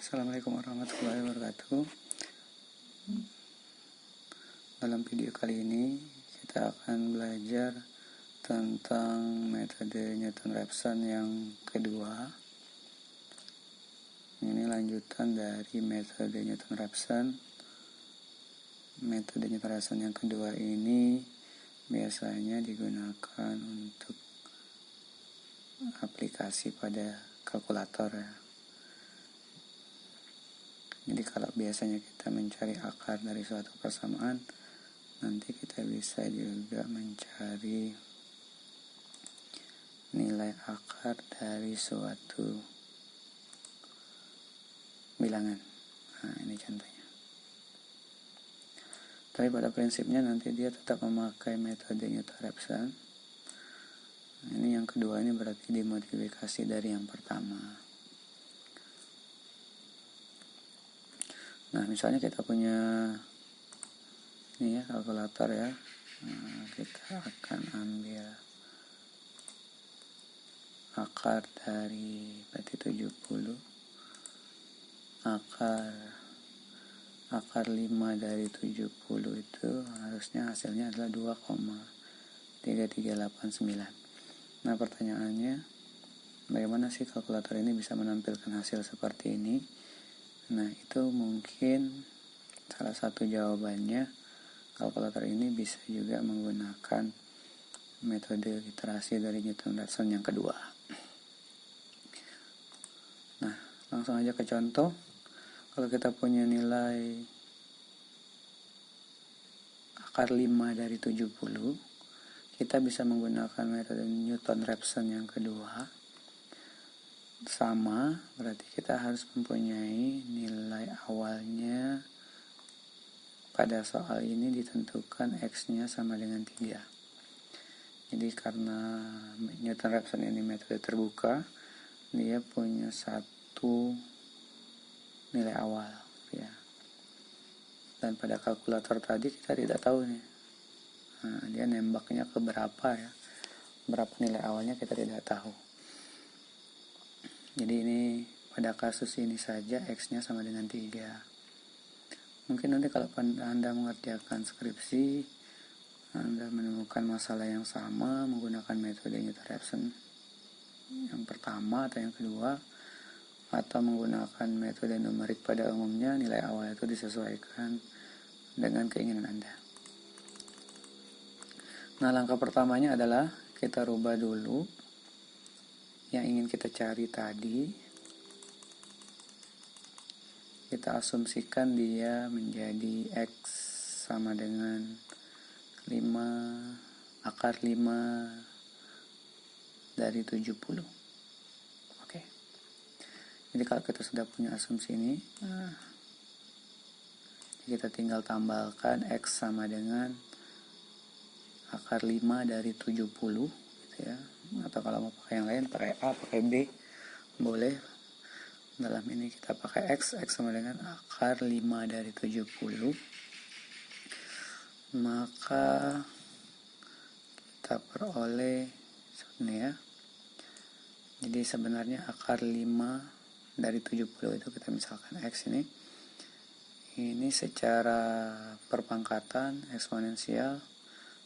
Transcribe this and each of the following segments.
Assalamualaikum warahmatullahi wabarakatuh. Dalam video kali ini kita akan belajar tentang metode Newton-Raphson yang kedua. Ini lanjutan dari metode Newton-Raphson. Metode Newton-Raphson yang kedua ini biasanya digunakan untuk aplikasi pada kalkulator ya. Jadi kalau biasanya kita mencari akar dari suatu persamaan, nanti kita bisa juga mencari nilai akar dari suatu bilangan. Nah, ini contohnya. Tapi pada prinsipnya nanti dia tetap memakai metode Newton-Raphson. Ini yang kedua, ini berarti dimodifikasi dari yang pertama. Nah, misalnya kita punya ini ya, kalkulator ya. Nah, kita akan ambil akar dari berarti 70. Akar 5 dari 70 itu harusnya hasilnya adalah 2,3389. Nah, pertanyaannya, bagaimana sih kalkulator ini bisa menampilkan hasil seperti ini? Nah, itu mungkin salah satu jawabannya, kalkulator ini bisa juga menggunakan metode iterasi dari Newton-Raphson yang kedua. Nah, langsung aja ke contoh. Kalau kita punya nilai akar 5 dari 70, kita bisa menggunakan metode Newton-Raphson yang kedua. Sama, berarti kita harus mempunyai nilai awalnya. Pada soal ini ditentukan X-nya sama dengan 3. Jadi karena Newton-Raphson ini metode terbuka, dia punya satu nilai awal ya. Dan pada kalkulator tadi kita tidak tahu nih. Nah, dia nembaknya ke berapa ya. Berapa nilai awalnya kita tidak tahu. Jadi ini pada kasus ini saja X-nya sama dengan 3. Mungkin nanti kalau Anda mengerjakan skripsi, Anda menemukan masalah yang sama menggunakan metode Newton-Raphson yang pertama atau yang kedua, atau menggunakan metode numerik pada umumnya, nilai awal itu disesuaikan dengan keinginan Anda. Nah, langkah pertamanya adalah kita rubah dulu yang ingin kita cari tadi. Kita asumsikan dia menjadi X sama dengan 5 akar 5 dari 70. Oke. Jadi kalau kita sudah punya asumsi ini, kita tinggal tambahkan X sama dengan akar 5 dari 70 gitu ya. Atau kalau mau pakai yang lain, pakai A, pakai B, boleh. Dalam ini kita pakai X sama dengan akar 5 dari 70. Maka kita peroleh ini ya. Jadi sebenarnya akar 5 dari 70 itu kita misalkan X ini secara perpangkatan eksponensial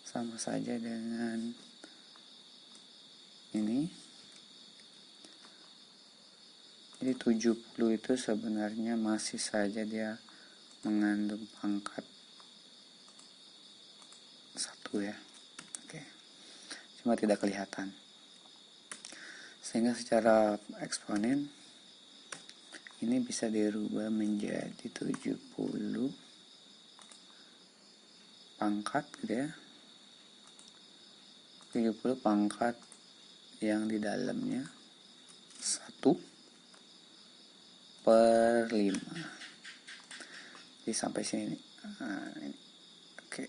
sama saja dengan ini. Jadi 70 itu sebenarnya masih saja dia mengandung pangkat 1 ya. Oke. Cuma tidak kelihatan. Sehingga secara eksponen ini bisa dirubah menjadi 70 pangkat gitu ya. 70 pangkat yang di dalamnya 1/5. Jadi sampai sini. Oke.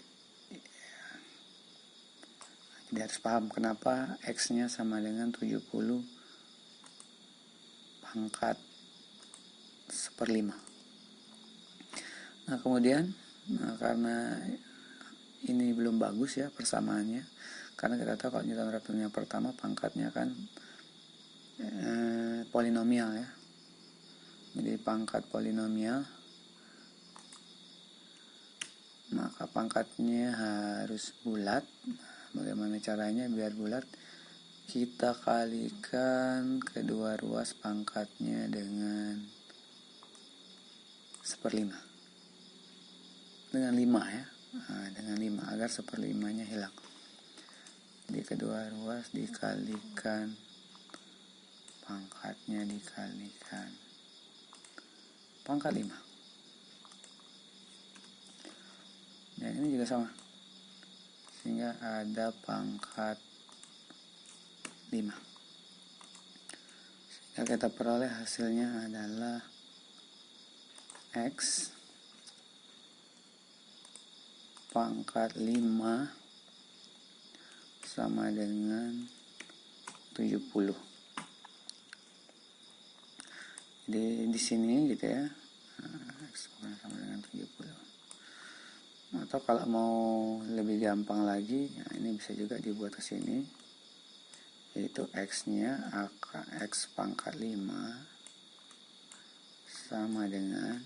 Jadi harus paham kenapa X-nya sama dengan 70 pangkat 1/5. Nah, kemudian karena ini belum bagus ya persamaannya, karena kita tahu kalau Newton-Raphson yang pertama pangkatnya kan polinomial ya. Jadi pangkat polinomial, maka pangkatnya harus bulat. Bagaimana caranya biar bulat? Kita kalikan kedua ruas pangkatnya dengan 1/5. Dengan 5 ya. Nah, dengan 5 agar 1/5-nya hilang. Jadi kedua ruas dikalikan pangkatnya dikalikan pangkat 5. Dan ini juga sama. Sehingga ada pangkat 5. Sehingga kita peroleh hasilnya adalah X pangkat 5 sama dengan 70. Jadi di sini gitu ya, X sama dengan 70. Atau kalau mau lebih gampang lagi, nah ini bisa juga dibuat ke sini, yaitu X-nya X pangkat 5 sama dengan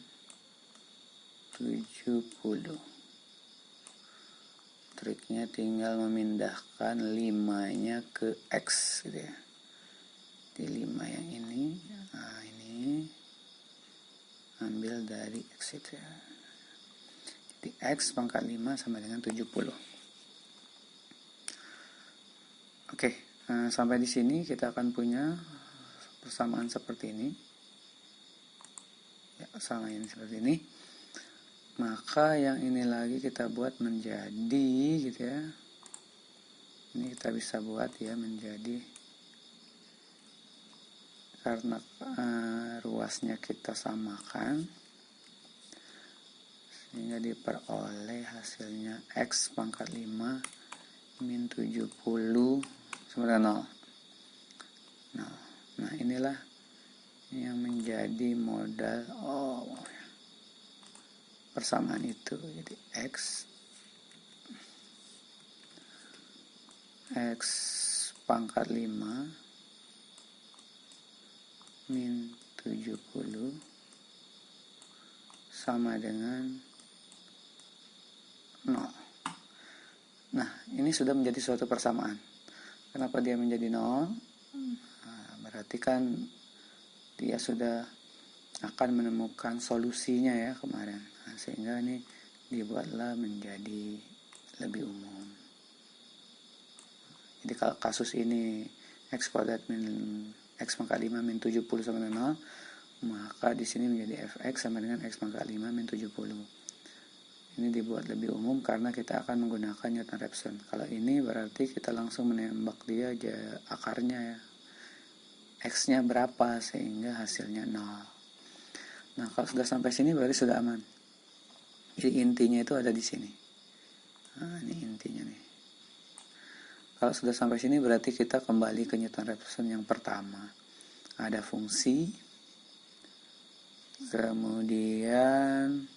70. Triknya tinggal memindahkan 5-nya ke X gitu ya. Di 5 yang ini, nah ini ambil dari X itu ya. Jadi X pangkat 5 sama dengan 70. Oke, sampai di sini kita akan punya persamaan seperti ini. Ya, sama ini seperti ini. Maka yang ini lagi kita buat menjadi gitu ya. Ini kita bisa buat ya menjadi, karena ruasnya kita samakan, sehingga diperoleh hasilnya X pangkat 5 min 70 sama dengan 0. Nah inilah yang menjadi modal persamaan itu. Jadi X pangkat 5 min 70 sama dengan 0. Nah, ini sudah menjadi suatu persamaan. Kenapa dia menjadi 0? Nah, berarti kan dia sudah akan menemukan solusinya ya kemarin. Nah, sehingga ini dibuatlah menjadi lebih umum. Jadi kalau kasus ini X kuadrat min X pangkat 5 min 70 sama dengan 0, maka di sini menjadi fx sama dengan X pangkat 5 min 70. Ini dibuat lebih umum karena kita akan menggunakan Newton-Raphson. Kalau ini berarti kita langsung menembak dia aja akarnya ya. X-nya berapa sehingga hasilnya 0. Nah, kalau sudah sampai sini berarti sudah aman. Jadi intinya itu ada di sini. Nah, ini intinya nih. Kalau sudah sampai sini berarti kita kembali ke Newton-Raphson yang pertama. Ada fungsi, kemudian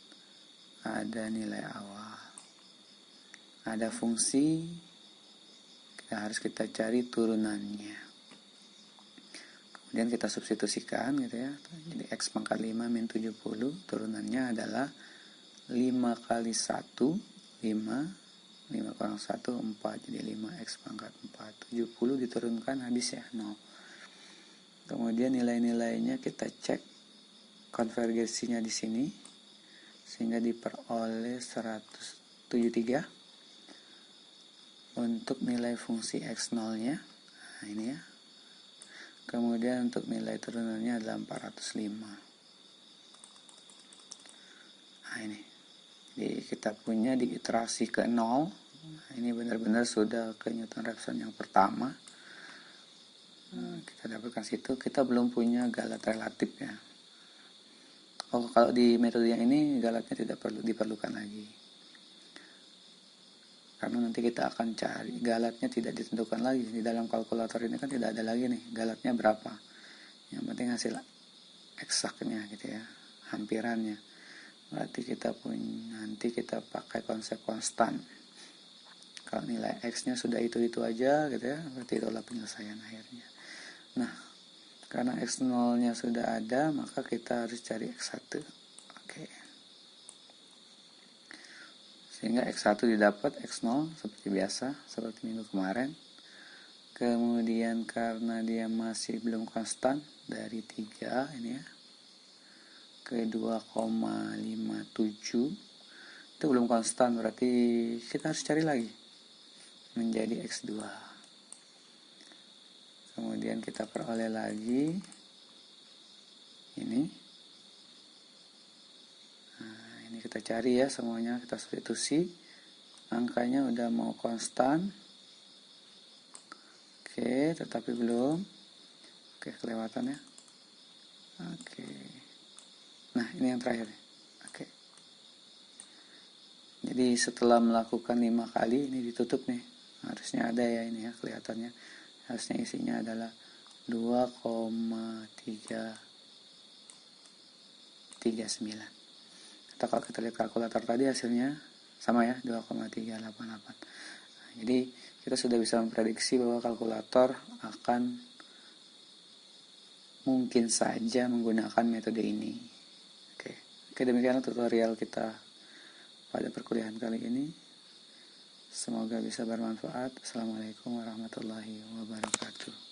ada nilai awal. Ada fungsi, harus kita cari turunannya. Kemudian kita substitusikan gitu ya. Jadi X pangkat 5 min 70 turunannya adalah 5 kali 1, 5 kurang 1, 4. Jadi 5X pangkat 4. 70 diturunkan habis ya, 0. Kemudian nilai-nilainya kita cek konvergensinya di sini. Sehingga diperoleh 173. Untuk nilai fungsi X0-nya. Nah ini ya. Kemudian untuk nilai turunannya adalah 405. Nah ini. Jadi kita punya di iterasi ke 0. Nah, ini benar-benar sudah ke Newton-Raphson yang pertama. Nah, kita dapatkan situ. Kita belum punya galat relatif ya. Kalau di metode yang ini galatnya tidak perlu diperlukan lagi. Karena nanti kita akan cari galatnya tidak ditentukan lagi. Di dalam kalkulator ini kan tidak ada lagi nih galatnya berapa. Yang penting hasil eksaknya gitu ya. Hampirannya. Berarti nanti kita pakai konsep konstan. Kalau nilai X-nya sudah itu aja gitu ya, berarti itulah penyelesaian akhirnya. Nah, Karena X0 nya sudah ada, maka kita harus cari X1. Oke. Sehingga X1 didapat, X0 seperti biasa, seperti minggu kemarin. Kemudian karena dia masih belum konstan dari 3 ini ya, ke 2,57 itu belum konstan, berarti kita harus cari lagi menjadi X2. Kemudian kita peroleh lagi ini. Nah, ini kita cari ya semuanya, kita substitusi. Angkanya udah mau konstan. Oke, tetapi belum. Oke, kelewatan ya. Oke. Nah, ini yang terakhir. Oke. Jadi setelah melakukan 5 kali, ini ditutup nih. Harusnya ada ya ini ya, kelihatannya. Harusnya isinya adalah 2,339. Atau kalau kita lihat kalkulator tadi hasilnya sama ya, 2,388. Nah, jadi kita sudah bisa memprediksi bahwa kalkulator akan mungkin saja menggunakan metode ini. Oke, demikianlah tutorial kita pada perkuliahan kali ini. Semoga bisa bermanfaat. Assalamualaikum warahmatullahi wabarakatuh.